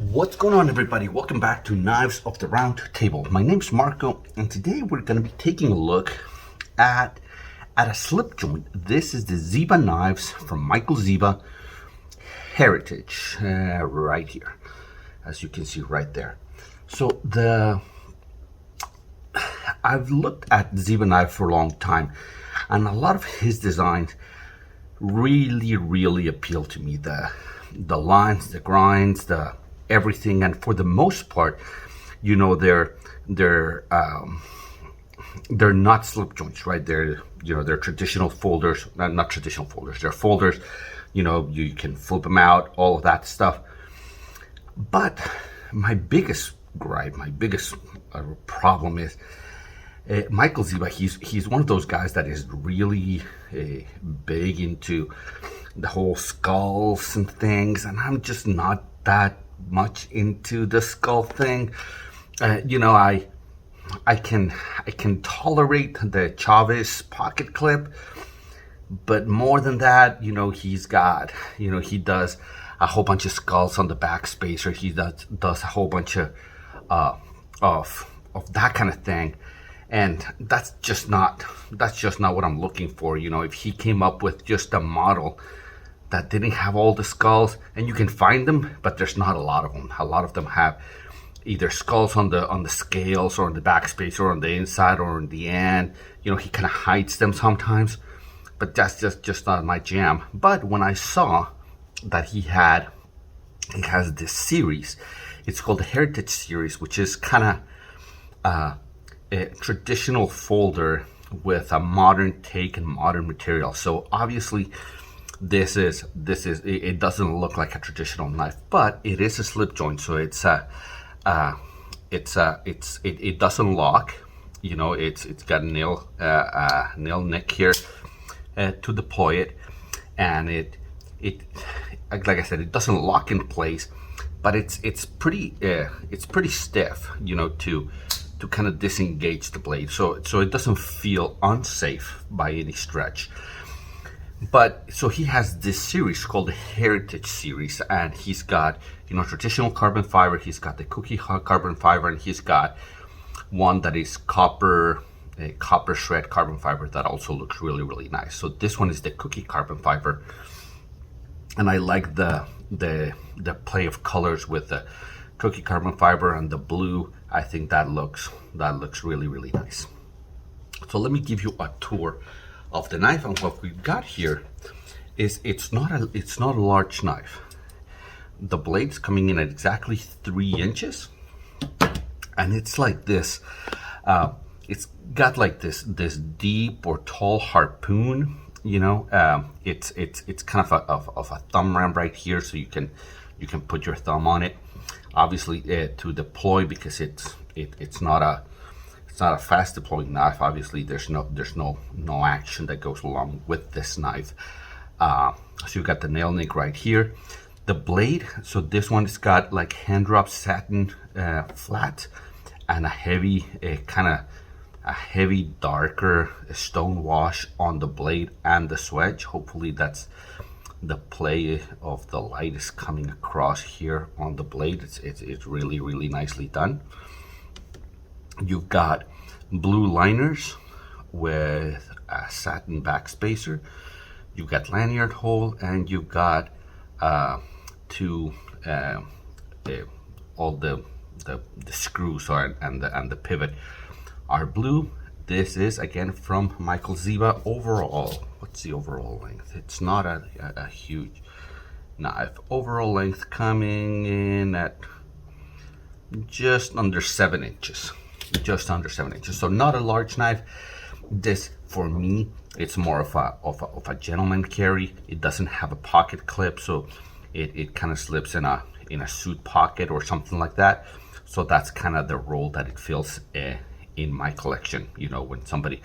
What's going on, everybody? Welcome back to Knives of the Round Table. My name's Marco, and today we're going to be taking a look at a slip joint. This is the Zieba knives from Michael Zieba Heritage, right here, as you can see right there. So I've looked at Zieba knives for a long time, and a lot of his designs really appeal to me. The lines, the grinds, the everything, and for the most part, you know, they're not slip joints, right? They're traditional folders, not traditional folders. They're folders, you know, you can flip them out, all of that stuff. But my biggest gripe, my biggest problem is Michael Zieba. He's one of those guys that is really big into the whole skulls and things, and I'm just not that much into the skull thing. You know, I can tolerate the Chavez pocket clip, but more than that, you know, he does a whole bunch of skulls on the back spacer. He does a whole bunch of that kind of thing, and that's just not what I'm looking for. You know, if he came up with just a model that didn't have all the skulls, and you can find them, but there's not a lot of them. A lot of them have either skulls on the scales or on the backspace or on the inside or on the end. You know, he kind of hides them sometimes, but that's just not my jam. But when I saw that he has this series, it's called the Heritage series, which is kind of a traditional folder with a modern take and modern material. So obviously, this is it doesn't look like a traditional knife, but it is a slip joint, so it doesn't lock. You know, it's got a nail nick here to deploy it, and it like I said, it doesn't lock in place, but it's pretty stiff, you know, to kind of disengage the blade, so it doesn't feel unsafe by any stretch. But so he has this series called the Heritage series, and he's got, you know, traditional carbon fiber, he's got the cookie carbon fiber, and he's got one that is copper shred carbon fiber that also looks really nice. So this one is the cookie carbon fiber, and I like the play of colors with the cookie carbon fiber and the blue. I think that looks really nice. So let me give you a tour of the knife, and what we've got here is it's not a large knife. The blade's coming in at exactly 3 inches, and it's like this. It's got like this deep or tall harpoon. You know, it's kind of a thumb ram right here, so you can put your thumb on it. Obviously, to deploy, because it's not a fast deploying knife. Obviously, there's no action that goes along with this knife. So you got the nail nick right here. The blade, so this one has got like hand drop satin flat, and a heavy darker stone wash on the blade and the swedge. Hopefully that's the play of the light is coming across here on the blade. It's really nicely done. You've got blue liners with a satin backspacer. You've got lanyard hole, and you've got all the screws and the pivot are blue. This is again from Michael Zieba. Overall, what's the overall length? It's not a huge knife. Overall length coming in at just under 7 inches. Just under 7 inches, so not a large knife. This, for me, it's more of a gentleman carry. It doesn't have a pocket clip, so it kind of slips in a suit pocket or something like that. So that's kind of the role that it fills in my collection. You know, when somebody,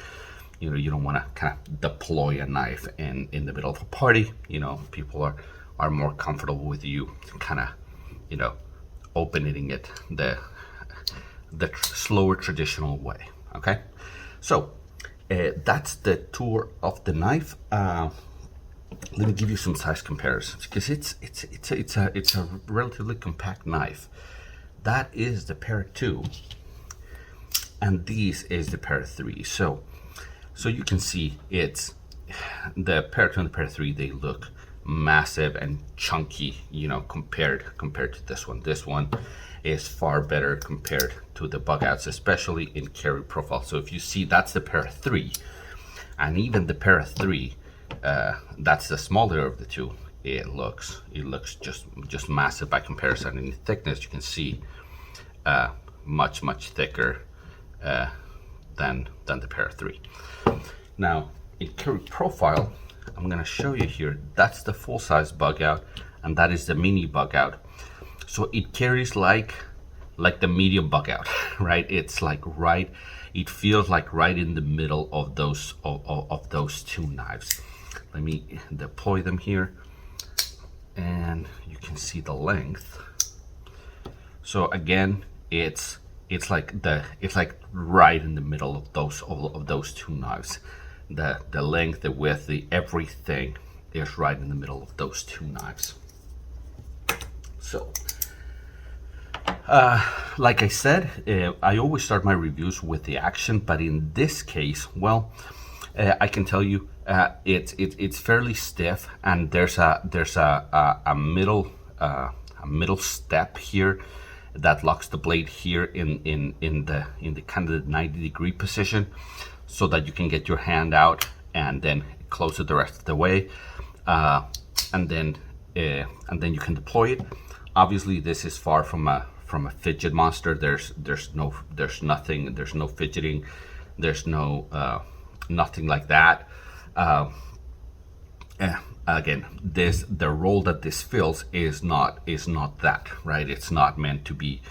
you know, you don't want to kind of deploy a knife in the middle of a party. You know, people are more comfortable with you kind of, you know, opening it the slower traditional way. Okay, so that's the tour of the knife. let me give you some size comparisons, because it's a relatively compact knife. That is the Para 2, and these is the Para 3. So you can see it's the Para 2 and the Para 3. They look massive and chunky, you know, compared to this one. This one is far better compared to the bug outs, especially in carry profile. So if you see, that's the Para 3, and even the Para 3, that's the smaller of the two. It looks just massive by comparison. In thickness, you can see much thicker than the Para 3. Now in carry profile, I'm gonna show you here. That's the full size bug out, and that is the mini bug out. So it carries like the medium bug out, right? It's like right. It feels like right in the middle of those of those two knives. Let me deploy them here, and you can see the length. So again, it's like right in the middle of those two knives. The length, the width, the everything is right in the middle of those two knives. So, like I said, I always start my reviews with the action, but in this case, well, I can tell you it's fairly stiff, and there's a middle step here that locks the blade here in the kind of 90-degree position, so that you can get your hand out and then close it the rest of the way, and then you can deploy it. Obviously, this is far from a fidget monster. There's no fidgeting, there's no nothing like that. Again, the role that this fills is not that, right? It's not meant to be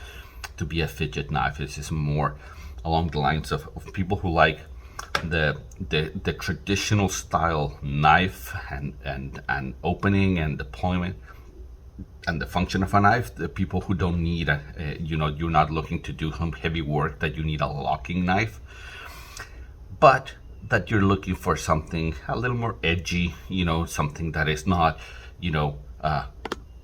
a fidget knife. This is more along the lines of people who like the traditional style knife and opening and deployment and the function of a knife. The people who don't need you're not looking to do some heavy work that you need a locking knife, but that you're looking for something a little more edgy, something that is not,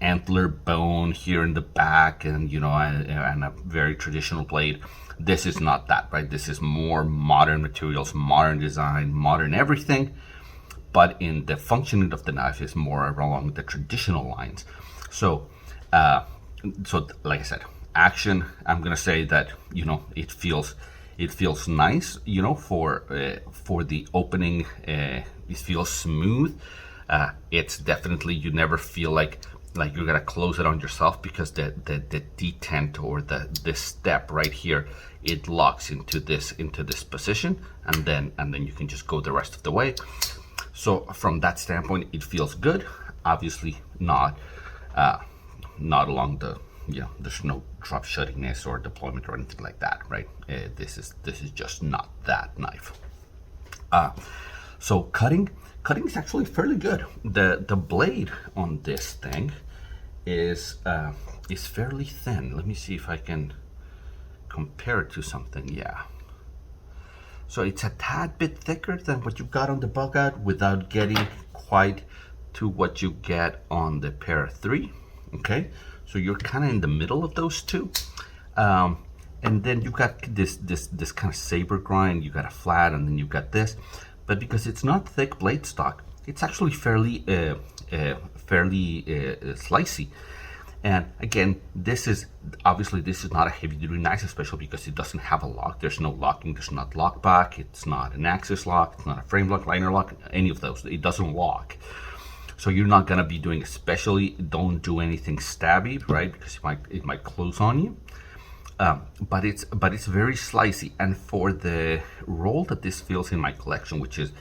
antler bone here in the back and a very traditional blade. This is not that, right? This is more modern materials, modern design, modern everything, but in the functioning of the knife is more along the traditional lines. So like I said, action, I'm gonna say that it feels nice, for the opening. It feels smooth. It's definitely, you never feel like you're gonna close it on yourself, because the detent or this step right here, it locks into this position, and then you can just go the rest of the way. So from that standpoint, it feels good. Obviously not along the, there's no drop shuttiness or deployment or anything like that, right? This is just not that knife. So cutting is actually fairly good. The blade on this thing is fairly thin. Let me see if I can compare it to something. Yeah. So it's a tad bit thicker than what you got on the bug out, without getting quite to what you get on the Para 3. Okay, so you're kind of in the middle of those two, and then you got this kind of saber grind. You got a flat, and then you got this. But because it's not thick blade stock, it's actually fairly slicey. And again, this is not a heavy duty knife, especially because it doesn't have a lock. There's no locking. There's not lock back. It's not an axis lock. It's not a frame lock, liner lock, any of those. It doesn't lock. So you're not gonna be doing, especially don't do anything stabby, right? Because it might close on you. But it's very slicey, and for the role that this fills in my collection, which is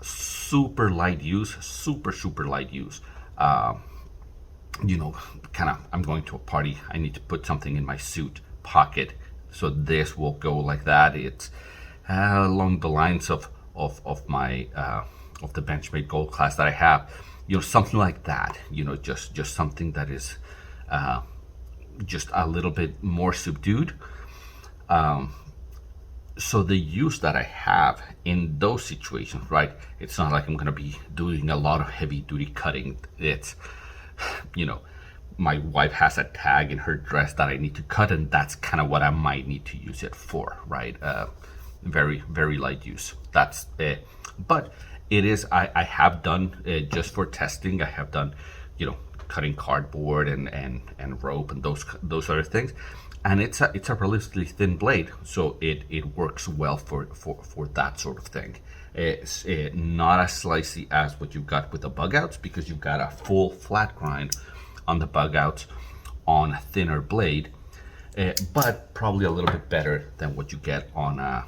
super light use, super light use. Kind of, I'm going to a party, I need to put something in my suit pocket, so this will go like that. It's along the lines of my of the Benchmade Gold class that I have, something like that. Just something that is just a little bit more subdued. So the use that I have in those situations, right? It's not like I'm gonna be doing a lot of heavy duty cutting. It's, you know, my wife has a tag in her dress that I need to cut, and that's kind of what I might need to use it for, right? Very, very light use. That's but it is. I have done just for testing. I have done, cutting cardboard and rope and those other things, and it's a relatively thin blade, so it works well for that sort of thing. It's not as slicey as what you've got with the bug outs, because you've got a full flat grind on the bug outs on a thinner blade, but probably a little bit better than what you get on a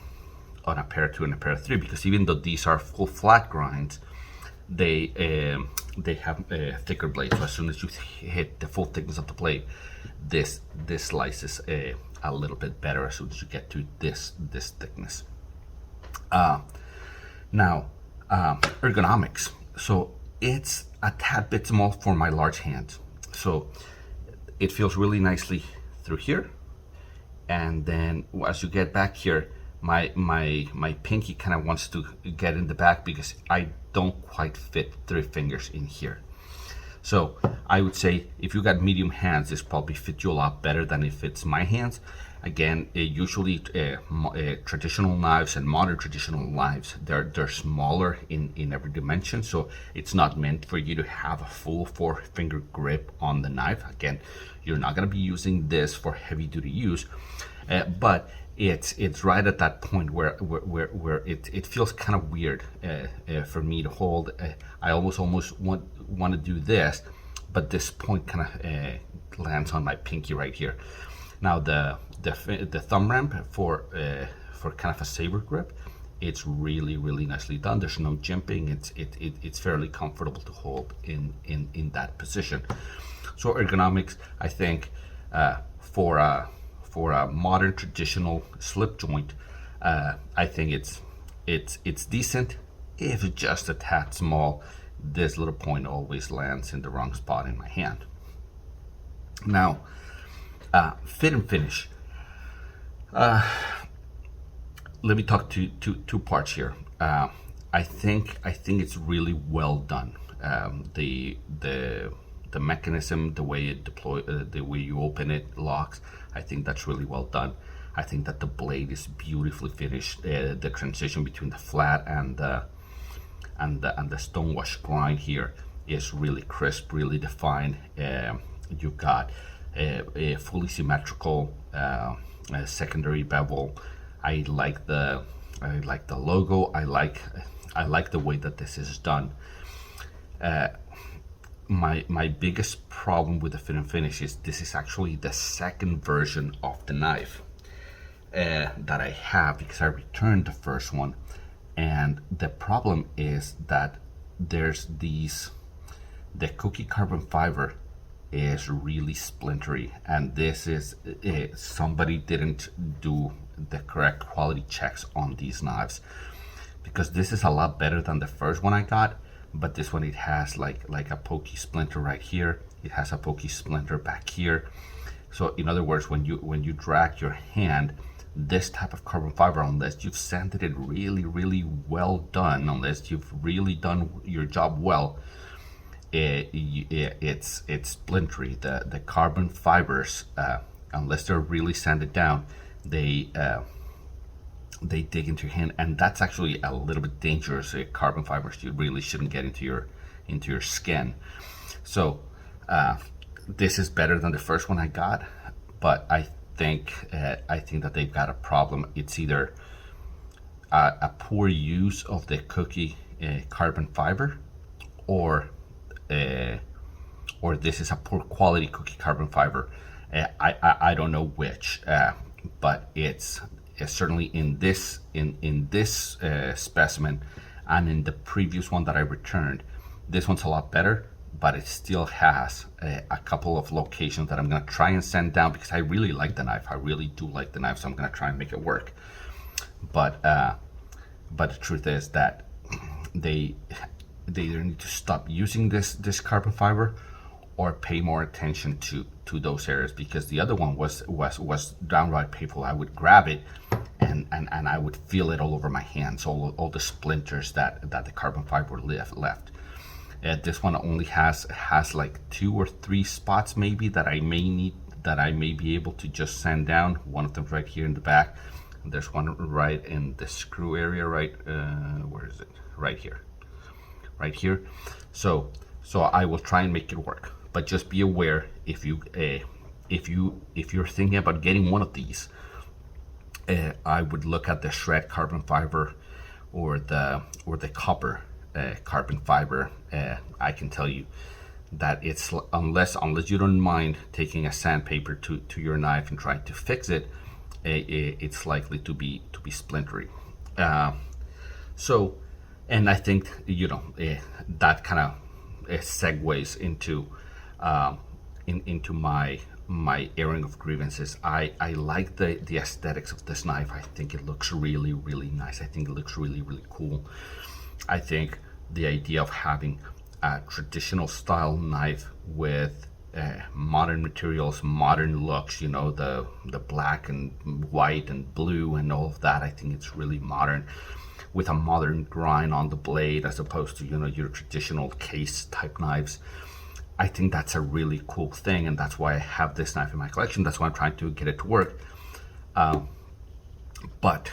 pair 2 and a pair 3, because even though these are full flat grinds, they have thicker blades. So as soon as you hit the full thickness of the blade, this slices a little bit better as soon as you get to this thickness. Now, ergonomics. So it's a tad bit small for my large hands. So it feels really nicely through here, and then as you get back here, my pinky kind of wants to get in the back because I don't quite fit 3 fingers in here. So I would say if you got medium hands, this probably fit you a lot better than it fits my hands. Again, usually traditional knives and modern traditional knives, they're smaller in every dimension, so it's not meant for you to have a full 4-finger grip on the knife. Again, you're not going to be using this for heavy duty use, but it's right at that point where it feels kind of weird for me to hold. I almost want to do this, but this point kind of lands on my pinky right here. Now the thumb ramp for kind of a saber grip, it's really nicely done. There's no jimping. It's fairly comfortable to hold in that position. So ergonomics, I think, for a modern traditional slip joint, I think it's decent. If just a tad small, this little point always lands in the wrong spot in my hand. Now, fit and finish. Let me talk to two parts here. I think it's really well done. The mechanism, the way it the way you open it, locks. I think that's really well done. I think that the blade is beautifully finished. The transition between the flat and the stonewash grind here is really crisp, really defined. You've got a fully symmetrical secondary bevel. I like the logo. I like the way that this is done. My biggest problem with the fit and finish is this is actually the second version of the knife that I have, because I returned the first one, and the problem is that there's the cookie carbon fiber is really splintery, and this is somebody didn't do the correct quality checks on these knives, because this is a lot better than the first one I got. But this one, it has like a pokey splinter right here. It has a pokey splinter back here. So in other words, when you drag your hand, this type of carbon fiber, unless you've sanded it really well done, unless you've really done your job well, it's splintery. The carbon fibers, unless they're really sanded down, they dig into your hand, and that's actually a little bit dangerous. Carbon fibers, you really shouldn't get into your skin. So this is better than the first one I got, but I think that they've got a problem. It's either a poor use of the cookie carbon fiber, or this is a poor quality cookie carbon fiber. I don't know which, but it's certainly in this specimen, and in the previous one that I returned, this one's a lot better, but it still has a couple of locations that I'm going to try and sand down, because I really like the knife. I really do like the knife, so I'm going to try and make it work. But the truth is that they either need to stop using this carbon fiber, or pay more attention to those areas, because the other one was downright painful. I would grab it and I would feel it all over my hands, all the splinters that the carbon fiber left. This one only has like 2 or 3 spots maybe that I may be able to just sand down. One of them right here in the back. There's one right in the screw area, right? Where is it? Right here. So I will try and make it work. But just be aware, if you're thinking about getting one of these, I would look at the shred carbon fiber or the copper carbon fiber. I can tell you that it's unless you don't mind taking a sandpaper to your knife and trying to fix it, it's likely to be splintery. So, and I think that kind of segues into my airing of grievances. I like the aesthetics of this knife. I think it looks really, really nice. I think it looks really, really cool. I think the idea of having a traditional style knife with modern materials, modern looks, the black and white and blue and all of that, I think it's really modern, with a modern grind on the blade as opposed to your traditional case type knives. I think that's a really cool thing, and that's why I have this knife in my collection. That's why I'm trying to get it to work. But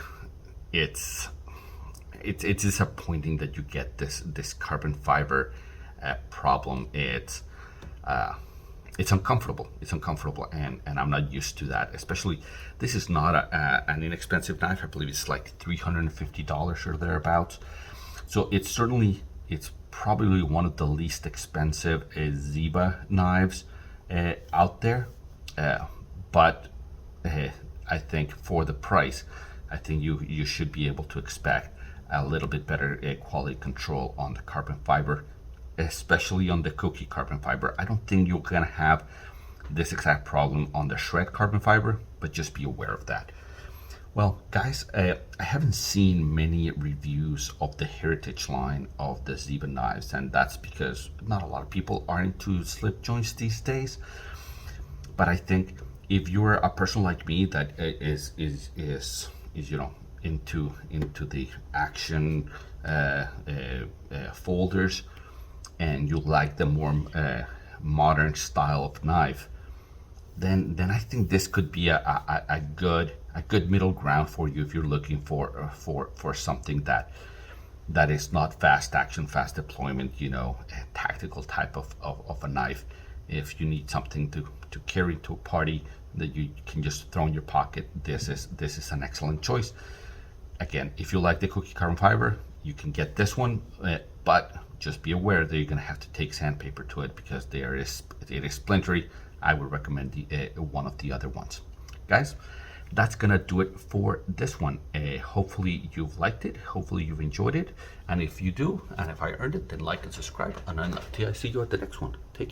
it's disappointing that you get this carbon fiber problem. It's uncomfortable. It's uncomfortable, and I'm not used to that. Especially, this is not an inexpensive knife. I believe it's like $350 or thereabouts. So it's probably one of the least expensive Zieba knives out there. But I think for the price, I think you should be able to expect a little bit better quality control on the carbon fiber, especially on the cookie carbon fiber. I don't think you're gonna have this exact problem on the shred carbon fiber, but just be aware of that. Well, guys, I haven't seen many reviews of the Heritage line of the Zieba knives, and that's because not a lot of people are into slip joints these days. But I think if you're a person like me that is into the action folders, and you like the more modern style of knife, then I think this could be a good middle ground for you if you're looking for something that is not fast action, fast deployment, a tactical type of a knife. If you need something to carry to a party that you can just throw in your pocket, this is an excellent choice. Again, if you like the cookie carbon fiber, you can get this one, but just be aware that you're going to have to take sandpaper to it because it is splintery. I would recommend one of the other ones. Guys, that's going to do it for this one. Hopefully you've liked it. Hopefully you've enjoyed it. And if you do, and if I earned it, then like and subscribe. And until I see you at the next one, take care.